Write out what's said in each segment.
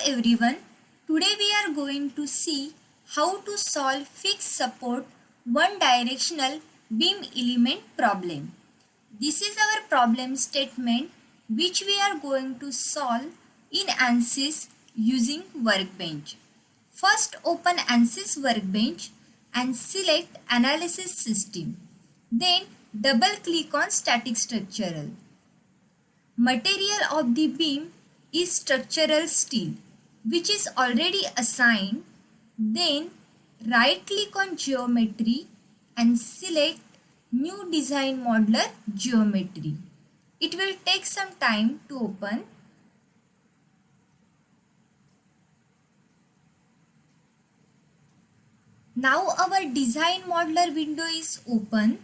everyone, today we are going to see how to solve fixed support one directional beam element problem. This is our problem statement which we are going to solve in Ansys using workbench. First open Ansys workbench and select analysis system. Then double click on static structural. Material of the beam is structural steel which is already assigned. Then right click on geometry and select new design modeler geometry. It will take some time to open. Now our design modeler window is open.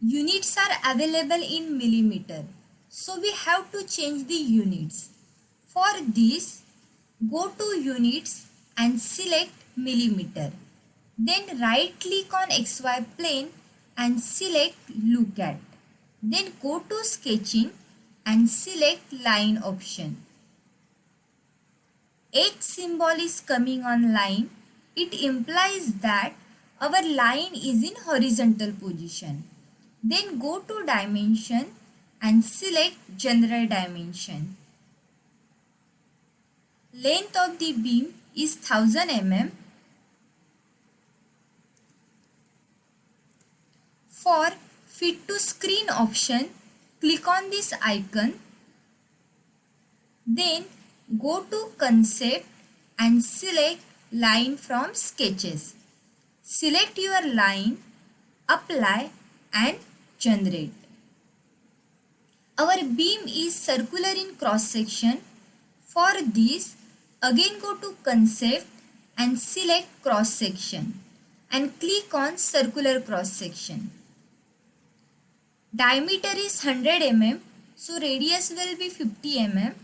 Units are available in millimeter. So we have to change the units. For this, go to units and select millimeter. Then right click on XY plane and select look at. Then go to sketching and select line option. X symbol is coming on line. It implies that our line is in horizontal position. Then go to dimension and select general dimension. Length of the beam is 1000 mm. For fit to screen option, click on this icon. Then go to concept and select line from sketches. Select your line, apply and generate. Our beam is circular in cross section. For this, again go to concept and select cross section and click on circular cross section. Diameter is 100 mm, so radius will be 50 mm.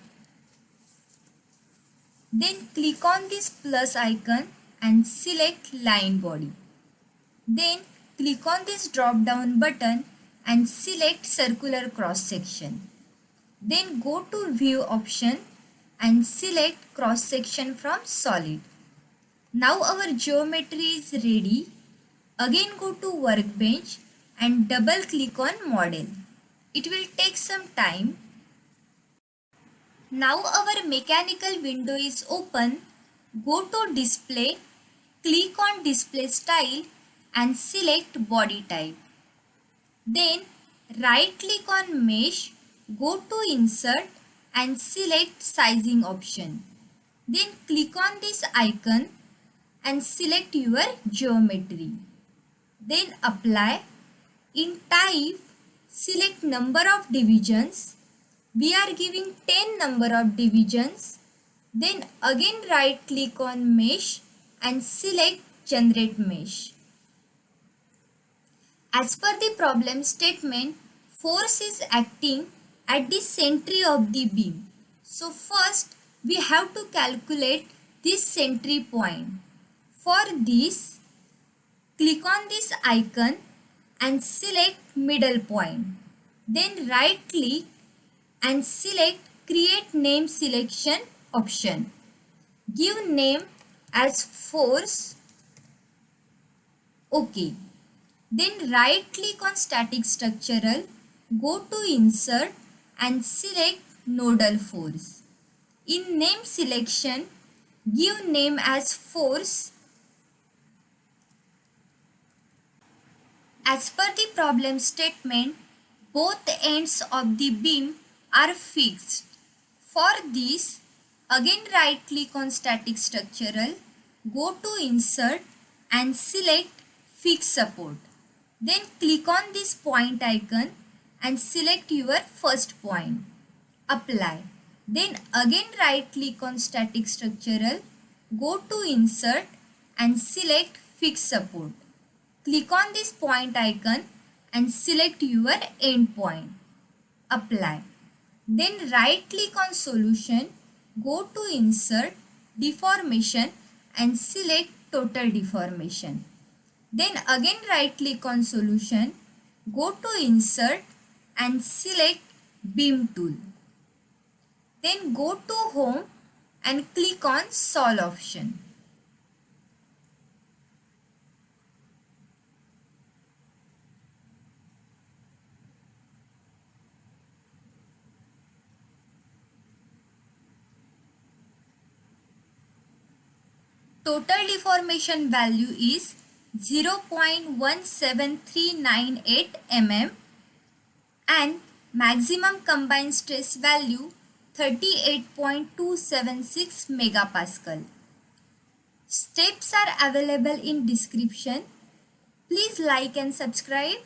Then click on this plus icon and select line body. Then click on this drop down button and select circular cross section. Then go to view option and select cross section from solid. Now our geometry is ready. Again go to workbench and double click on model. It will take some time. Now our mechanical window is open. Go to display, click on display style and select body type. Then right click on mesh, go to insert and select sizing option. Then click on this icon and select your geometry. Then apply. In type, select number of divisions. We are giving 10 number of divisions. Then again right click on mesh and select generate mesh. As per the problem statement, force is acting at the center of the beam. So first we have to calculate this centre point. For this, click on this icon and select middle point. Then right click and select create name selection option. Give name as force. OK. Then right click on static structural, go to insert and select nodal force. In name selection, give name as force. As per the problem statement, both ends of the beam are fixed. For this, again right click on static structural, go to insert and select fixed support. Then click on this point icon and select your first point. Apply. Then again right click on static structural, go to insert and select fixed support. Click on this point icon and select your end point. Apply. Then right click on solution, go to insert, deformation and select total deformation. Then again right click on solution, go to insert and select beam tool. Then go to home and click on Solve option. Total deformation value is 0.17398 mm and maximum combined stress value 38.276 megapascal. Steps are available in description. Please like and subscribe.